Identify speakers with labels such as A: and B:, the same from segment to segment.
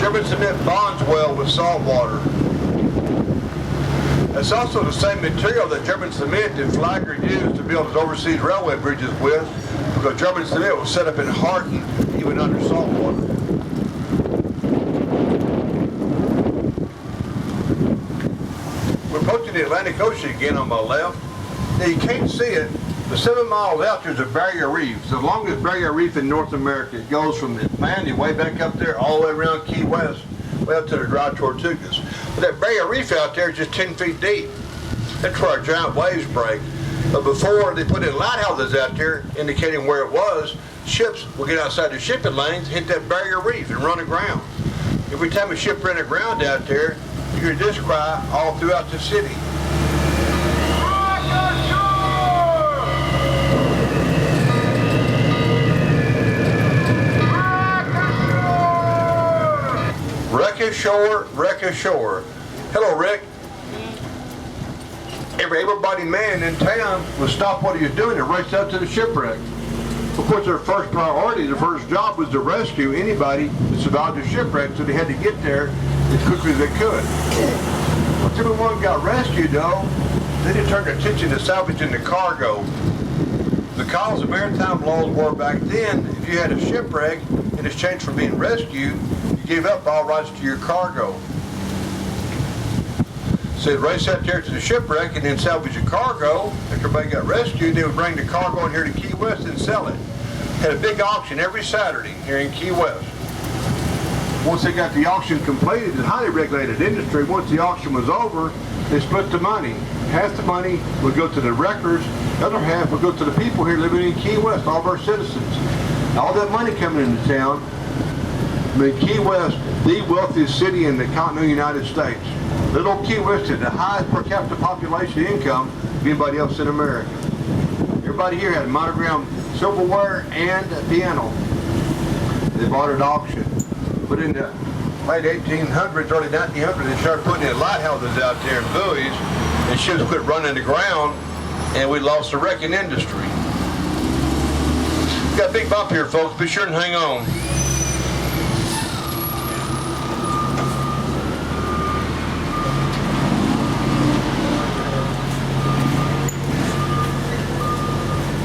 A: German cement bonds well with salt water. It's also the same material that German cement and Flagler used to build his overseas railway bridges with, because German cement was set up and hardened even under salt water. We're approaching the Atlantic Ocean again on my left. Now you can't see it, but 7 miles out there's a barrier reef. It's the longest barrier reef in North America. It goes from Atlantic way back up there all the way around Key West, way up to the dry Tortugas. But that barrier reef out there is just 10 feet deep. That's where our giant waves break. But before they put in lighthouses out there indicating where it was, ships will get outside the shipping lanes, hit that barrier reef and run aground. Every time a ship ran aground out there, you hear this cry all throughout the city. Wreck ashore, wreck ashore. Hello, Rick. Every able-bodied man in town would stop what he was doing and race out to the shipwreck. Of course, their first priority, their first job was to rescue anybody that survived the shipwreck, so they had to get there as quickly as they could. Once everyone got rescued, though, then they turned their attention to salvaging the cargo. Because the maritime laws were back then, if you had a shipwreck in exchange for being rescued, you gave up all rights to your cargo. So they'd race out there to the shipwreck and then salvage the cargo. After everybody got rescued, they would bring the cargo in here to Key West and sell it. Had a big auction every Saturday here in Key West. Once they got the auction completed, it's a highly regulated industry. Once the auction was over, they split the money. Half the money would go to the wreckers, the other half would go to the people here living in Key West, all of our citizens. All that money coming into town made Key West the wealthiest city in the continental United States. Little Key West had the highest per capita population income of anybody else in America. Everybody here had monogram silverware and a piano. They bought it at auction. But in the late 1800s, early 1900s, they started putting in lighthouses out there and buoys, and ships quit running the ground, and we lost the wrecking industry. We got a big bump here, folks. Be sure and hang on.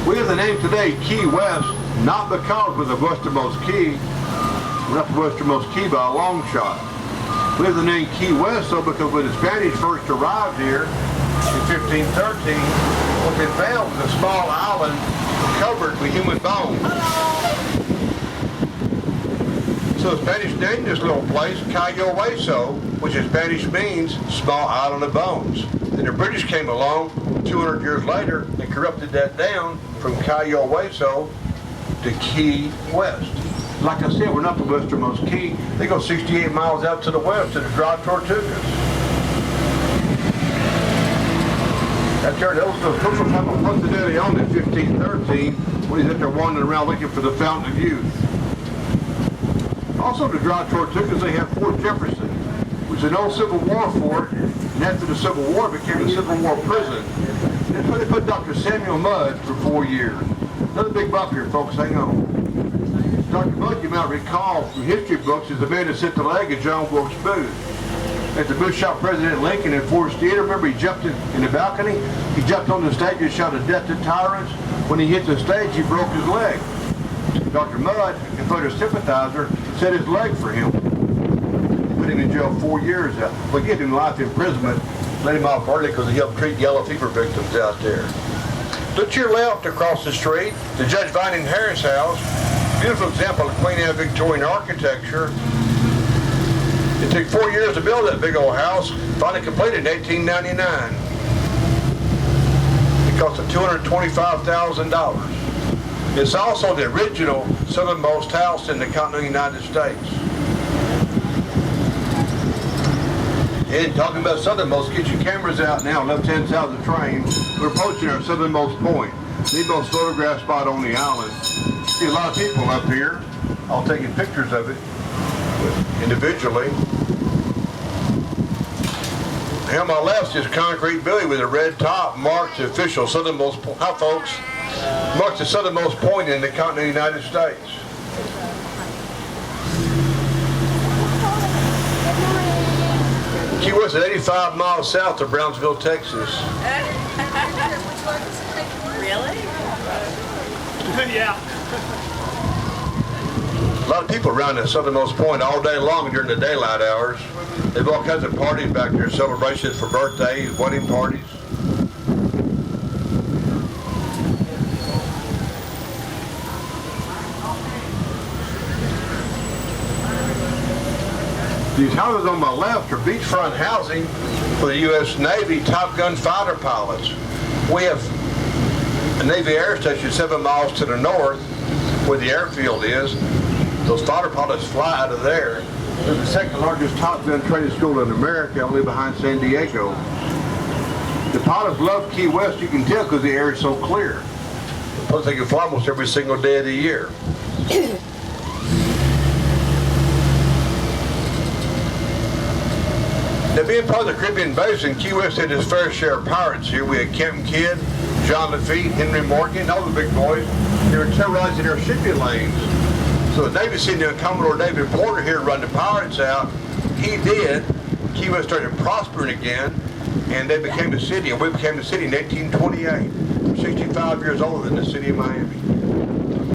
A: We have the name today, Key West, not because we're the westernmost key. We're not the westernmost key by a long shot. We have the name Key West, though, because when the Spanish first arrived here in 1513, what they found was a small island covered with human bones. So the Spanish named this little place Cayo Hueso, which in Spanish means small island of bones. Then the British came along 200 years later and corrupted that down from Cayo Hueso to Key West. Like I said, we're not the westernmost key. They go 68 miles out to the west to the dry Tortugas. That's there, those were from Ponce de Leon in 1513 when he's out there wandering around looking for the Fountain of Youth. Also, the dry Tortugas, they have Fort Jefferson, which is an old Civil War fort, and after the Civil War, it became a Civil War prison. That's where they put Dr. Samuel Mudd for 4 years. Another big bump here, folks, hang on. Dr. Mudd, you might recall from history books, is the man that sent the leg of John Wilkes Booth. After Bush shot President Lincoln in Ford's Theater, remember he jumped in the balcony? He jumped on the stage and shouted death to tyrants. When he hit the stage, he broke his leg. Dr. Mudd, a Confederate sympathizer, set his leg for him. Put him in jail 4 years. Well, gave him life imprisonment, let him off early because he helped treat yellow fever victims out there. Look to your left across the street, the Judge Vining Harris house. Beautiful example of Queen Anne Victorian architecture. It took 4 years to build that big old house, finally completed in 1899. It cost $225,000. It's also the original southernmost house in the continental United States. And talking about southernmost, get your cameras out now, left-hand side of the train. We're approaching our southernmost point, the most photograph spot on the island. See a lot of people up here, all taking pictures of it individually. Here on my left is a concrete buoy with a red top, marked the official southernmost point. Hi, folks. Marks the southernmost point in the continental United States. West is 85 miles south of Brownsville, Texas.
B: Really?
C: Yeah.
A: A lot of people around the Southernmost Point all day long during the daylight hours. They have all kinds of parties back there, celebrations for birthdays, wedding parties. These houses on my left are beachfront housing for the U.S. Navy Top Gun fighter pilots. We have a Navy Air Station 7 miles to the north where the airfield is. Those fighter pilots fly out of there. They're the second largest Top Gun training school in America, only behind San Diego. The pilots love Key West, you can tell because the air is so clear. Plus they can fly almost every single day of the year. Now, being part of the Caribbean Basin, Key West had its fair share of pirates here. We had Captain Kidd, John Lafitte, Henry Morgan, all the big boys. They were terrorizing our shipping lanes. So the Navy sent in Commodore David Porter here to run the pirates out. He did. Key West started prospering again, and they became a city, and we became a city in 1828. 65 years older than the city of Miami.